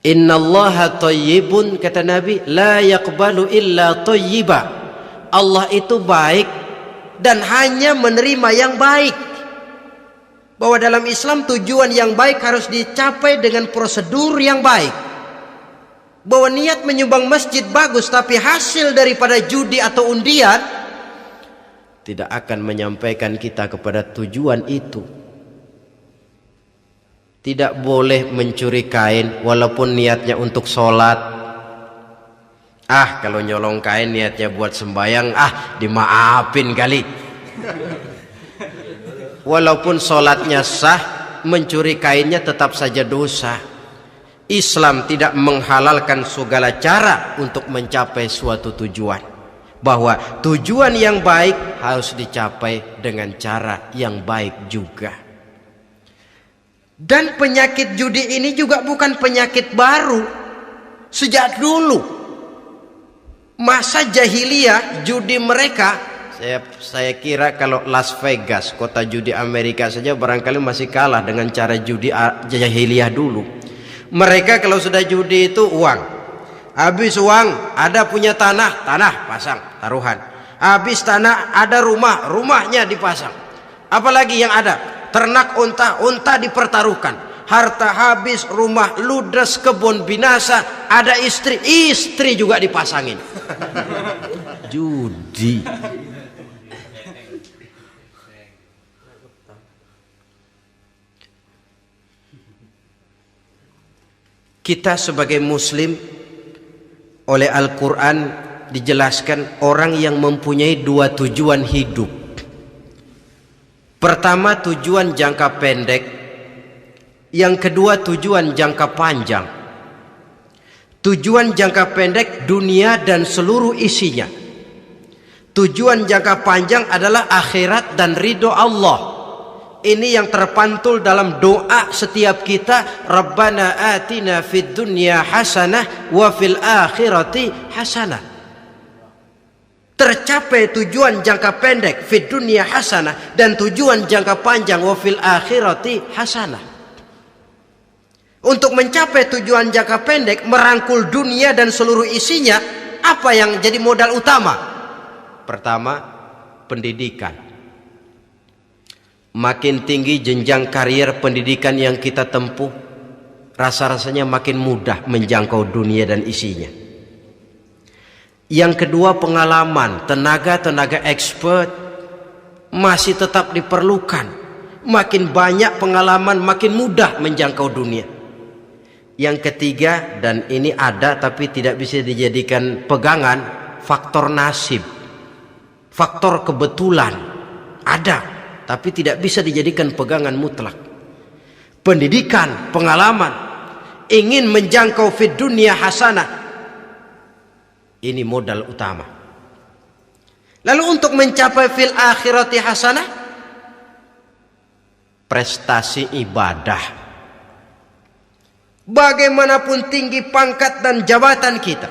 Innallaha thayyibun, kata Nabi, la yaqbalu illa thayyiba. Allah itu baik dan hanya menerima yang baik. Bahwa dalam Islam tujuan yang baik harus dicapai dengan prosedur yang baik. Bahwa niat menyumbang masjid bagus, tapi hasil daripada judi atau undian tidak akan menyampaikan kita kepada tujuan itu. Tidak boleh mencuri kain walaupun niatnya untuk sholat. Kalau nyolong kain niatnya buat sembayang, dimaafin kali. Walaupun sholatnya sah, mencuri kainnya tetap saja dosa. Islam tidak menghalalkan segala cara untuk mencapai suatu tujuan. Bahwa tujuan yang baik harus dicapai dengan cara yang baik juga. Dan penyakit judi ini juga bukan penyakit baru. Sejak dulu masa jahiliyah judi mereka, saya kira kalau Las Vegas, kota judi Amerika saja barangkali masih kalah dengan cara judi jahiliyah dulu. Mereka kalau sudah judi itu uang. Habis uang ada punya tanah pasang taruhan. Habis tanah ada rumahnya dipasang. Apalagi yang ada? Ternak unta dipertaruhkan. Harta habis, rumah ludes, kebun binasa, ada istri juga dipasangin. Judi. Kita sebagai muslim oleh Al-Quran dijelaskan orang yang mempunyai dua tujuan hidup. Pertama tujuan jangka pendek, yang kedua tujuan jangka panjang. Tujuan jangka pendek dunia dan seluruh isinya. Tujuan jangka panjang adalah akhirat dan ridho Allah. Ini yang terpantul dalam doa setiap kita, Rabbana atina fid dunya hasanah wa fil akhirati hasanah. Tercapai tujuan jangka pendek fid dunya hasanah dan tujuan jangka panjang wa fil akhirati hasanah. Untuk mencapai tujuan jangka pendek, merangkul dunia dan seluruh isinya, Apa yang jadi modal utama? Pertama, pendidikan. Makin tinggi jenjang karier pendidikan yang kita tempuh, rasa-rasanya makin mudah menjangkau dunia dan isinya. Yang kedua, pengalaman. Tenaga expert masih tetap diperlukan. Makin banyak pengalaman, makin mudah menjangkau dunia. Yang ketiga, dan ini ada tapi tidak bisa dijadikan pegangan, faktor nasib, faktor kebetulan. Ada tapi tidak bisa dijadikan pegangan mutlak. Pendidikan, pengalaman, ingin menjangkau fid dunia hasanah, ini modal utama. Lalu untuk mencapai fil akhirati hasanah, prestasi ibadah. Bagaimanapun tinggi pangkat dan jabatan kita,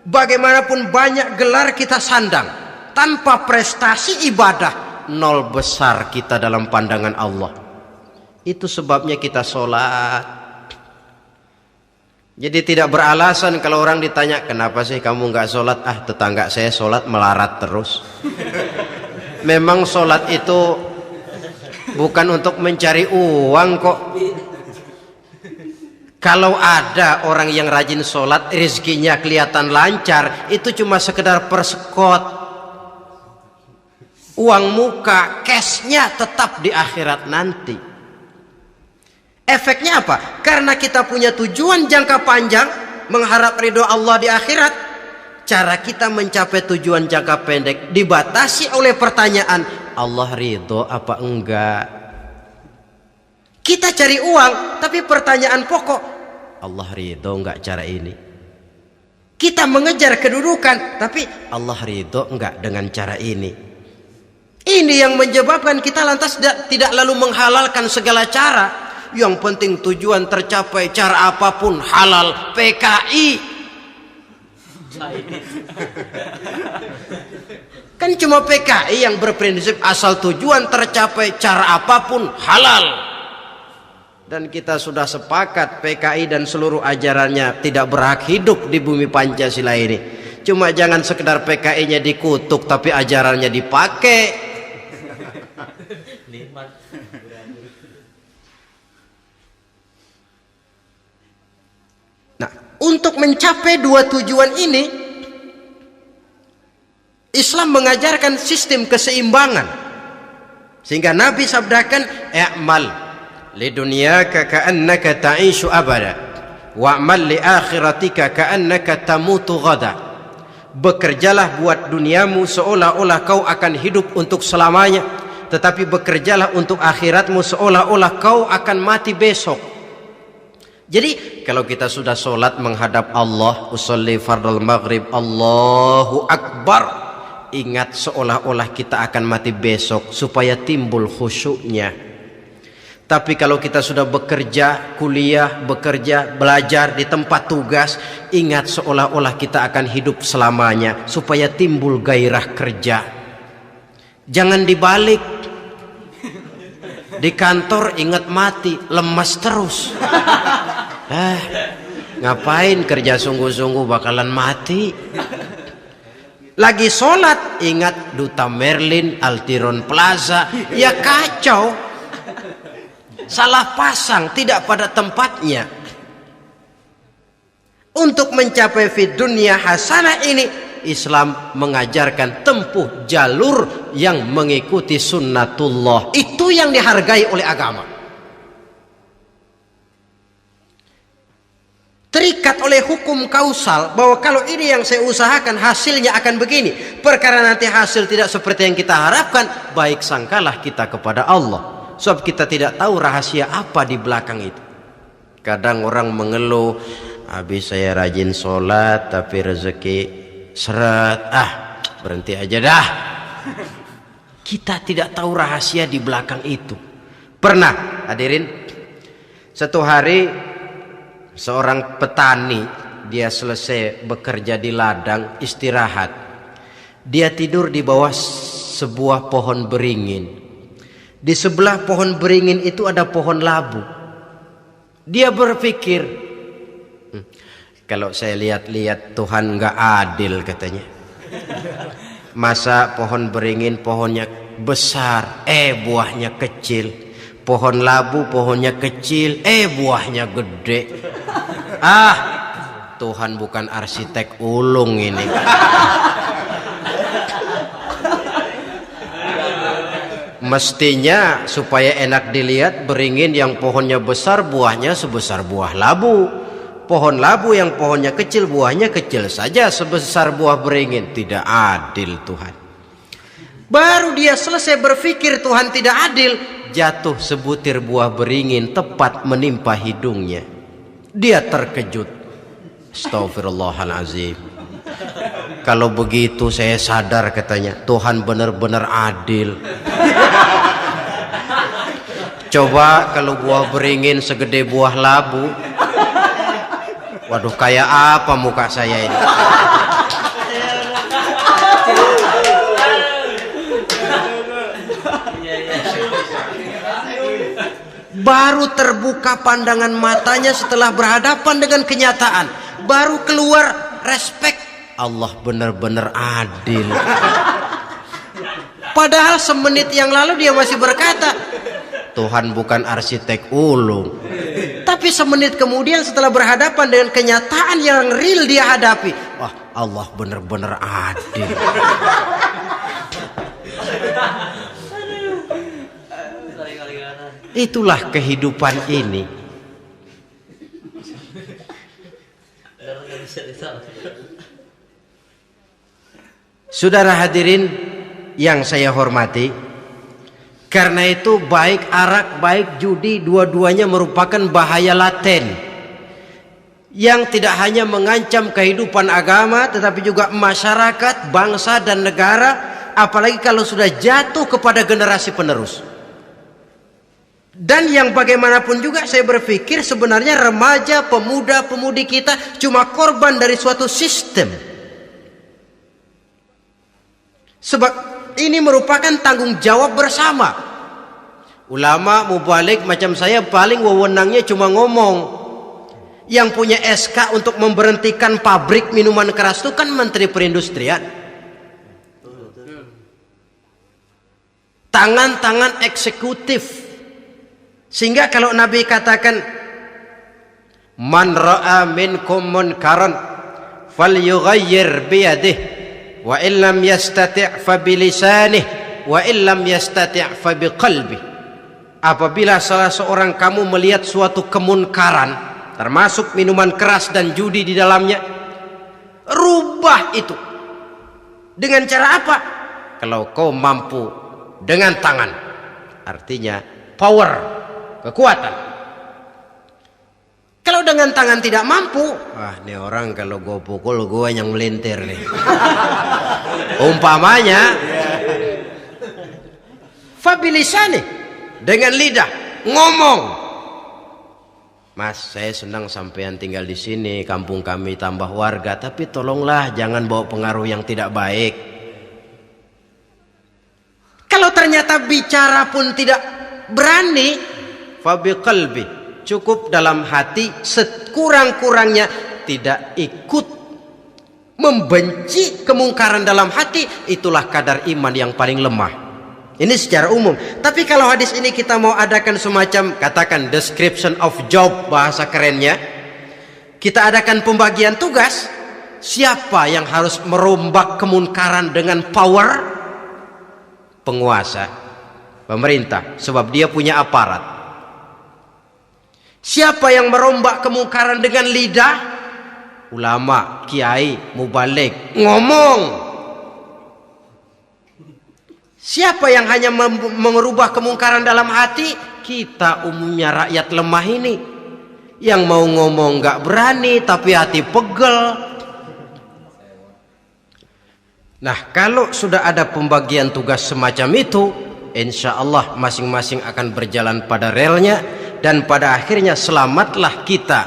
bagaimanapun banyak gelar kita sandang, tanpa prestasi ibadah, nol besar kita dalam pandangan Allah. Itu sebabnya kita sholat. Jadi tidak beralasan kalau orang ditanya, kenapa sih kamu nggak sholat? Ah, tetangga saya sholat melarat terus. Memang sholat itu bukan untuk mencari uang kok. Kalau ada orang yang rajin sholat, rezekinya kelihatan lancar, itu cuma sekedar persekot. Uang muka, cashnya tetap di akhirat nanti. Efeknya apa? Karena kita punya tujuan jangka panjang, mengharap ridho Allah di akhirat. Cara kita mencapai tujuan jangka pendek dibatasi oleh pertanyaan, Allah ridho apa enggak? Kita cari uang, tapi pertanyaan pokok, Allah ridho enggak cara ini? Kita mengejar kedudukan, tapi Allah ridho enggak dengan cara ini? Ini yang menyebabkan kita lantas tidak lalu menghalalkan segala cara. Yang penting tujuan tercapai, cara apapun halal. PKI kan cuma PKI yang berprinsip asal tujuan tercapai, cara apapun halal. Dan kita sudah sepakat PKI dan seluruh ajarannya tidak berhak hidup di bumi Pancasila ini. Cuma jangan sekedar PKI-nya dikutuk tapi ajarannya dipakai. Nah, untuk mencapai dua tujuan ini, Islam mengajarkan sistem keseimbangan. Sehingga Nabi sabdakan, "I'mal lidunyaka ka'annaka ta'ishu abada wa'mal li akhiratika ka'annaka tamutu ghada." Bekerjalah buat duniamu seolah-olah kau akan hidup untuk selamanya, tetapi bekerjalah untuk akhiratmu seolah-olah kau akan mati besok. Jadi kalau kita sudah sholat menghadap Allah, usolli fardal maghrib, Allahu Akbar, ingat seolah-olah kita akan mati besok supaya timbul khusyuknya. Tapi kalau kita sudah bekerja, kuliah, bekerja, belajar di tempat tugas, ingat seolah-olah kita akan hidup selamanya supaya timbul gairah kerja. Jangan dibalik. Di kantor ingat mati, lemas terus. Ngapain kerja sungguh-sungguh bakalan mati. Lagi sholat ingat Duta Merlin, Altiron Plaza, ya kacau. Salah pasang, tidak pada tempatnya. Untuk mencapai fid dunya hasanah ini, Islam mengajarkan tempuh jalur yang mengikuti sunnatullah. Itu yang dihargai oleh agama. Terikat oleh hukum kausal bahwa kalau ini yang saya usahakan hasilnya akan begini. Perkara nanti hasil tidak seperti yang kita harapkan, baik sangkalah kita kepada Allah. Sebab kita tidak tahu rahasia apa di belakang itu. Kadang orang mengeluh, habis saya rajin sholat tapi rezeki seret, berhenti aja dah. Kita tidak tahu rahasia di belakang itu. Pernah hadirin, satu hari seorang petani, dia selesai bekerja di ladang, istirahat. Dia tidur di bawah sebuah pohon beringin. Di sebelah pohon beringin itu ada pohon labu. Dia berpikir, Kalau saya lihat-lihat Tuhan nggak adil katanya. Masa pohon beringin pohonnya besar, buahnya kecil. Pohon labu pohonnya kecil, buahnya gede. Tuhan bukan arsitek ulung ini. Mestinya supaya enak dilihat, beringin yang pohonnya besar buahnya sebesar buah labu. Pohon labu yang pohonnya kecil buahnya kecil saja sebesar buah beringin. Tidak adil Tuhan. Baru dia selesai berpikir Tuhan tidak adil, jatuh sebutir buah beringin tepat menimpa hidungnya. Dia terkejut. Astagfirullahalazim. Kalau begitu saya sadar katanya, Tuhan benar-benar adil. Coba kalau buah beringin segede buah labu, waduh, kayak apa muka saya ini? Baru terbuka pandangan matanya setelah berhadapan dengan kenyataan. Baru keluar respek. Allah benar-benar adil. Padahal semenit yang lalu dia masih berkata, Tuhan bukan arsitek ulung. Tapi semenit kemudian setelah berhadapan dengan kenyataan yang real dia hadapi, wah, Allah benar-benar adil. Itulah kehidupan ini. Saudara hadirin yang saya hormati, karena itu baik arak, baik judi, dua-duanya merupakan bahaya laten yang tidak hanya mengancam kehidupan agama, tetapi juga masyarakat, bangsa dan negara, apalagi kalau sudah jatuh kepada generasi penerus. Dan yang bagaimanapun juga saya berpikir sebenarnya remaja, pemuda, pemudi kita cuma korban dari suatu sistem. Sebab ini merupakan tanggung jawab bersama. Ulama mubalik macam saya paling wewenangnya cuma ngomong. Yang punya SK untuk memberhentikan pabrik minuman keras itu kan Menteri Perindustrian. Tangan-tangan eksekutif. Sehingga kalau Nabi katakan, man ra'a minkum munkaran falyughayyir biyadihi wa illam yastati' fa bilisanihi wa illam yastati' fa biqalbihi. Apabila salah seorang kamu melihat suatu kemunkaran, termasuk minuman keras dan judi di dalamnya, rubah itu. Dengan cara apa? Kalau kau mampu dengan tangan, artinya power, kekuatan. Kalau dengan tangan tidak mampu, ini orang kalau gue pukul gue yang melintir nih. Umpamanya, fabilisani, dengan lidah ngomong. Mas, saya senang sampean tinggal di sini, kampung kami tambah warga, tapi tolonglah jangan bawa pengaruh yang tidak baik. Kalau ternyata bicara pun tidak berani, fabiqalbi, cukup dalam hati, sekurang-kurangnya tidak ikut membenci kemungkaran dalam hati, itulah kadar iman yang paling lemah. Ini secara umum. Tapi kalau hadis ini kita mau adakan semacam, katakan description of job, bahasa kerennya, kita adakan pembagian tugas. Siapa yang harus merombak kemungkaran dengan power? Penguasa, pemerintah, sebab dia punya aparat. Siapa yang merombak kemungkaran dengan lidah? Ulama, kiai, mubalik, ngomong. Siapa yang hanya mengubah kemungkaran dalam hati? Kita umumnya rakyat lemah ini, yang mau ngomong nggak berani tapi hati pegel. Nah, kalau sudah ada pembagian tugas semacam itu, insya Allah masing-masing akan berjalan pada relnya, dan pada akhirnya selamatlah kita,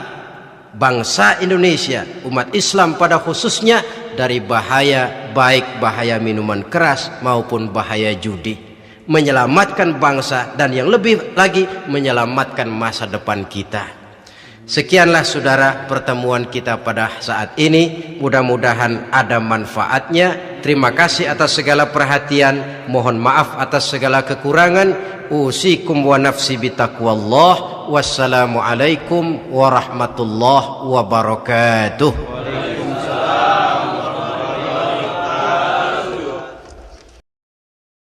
bangsa Indonesia, umat Islam pada khususnya, dari bahaya, baik bahaya minuman keras maupun bahaya judi. Menyelamatkan bangsa dan yang lebih lagi menyelamatkan masa depan kita. Sekianlah saudara pertemuan kita pada saat ini. Mudah-mudahan ada manfaatnya. Terima kasih atas segala perhatian. Mohon maaf atas segala kekurangan. Usikum wa nafsi bitaqwallah. Wassalamualaikum warahmatullahi wabarakatuh.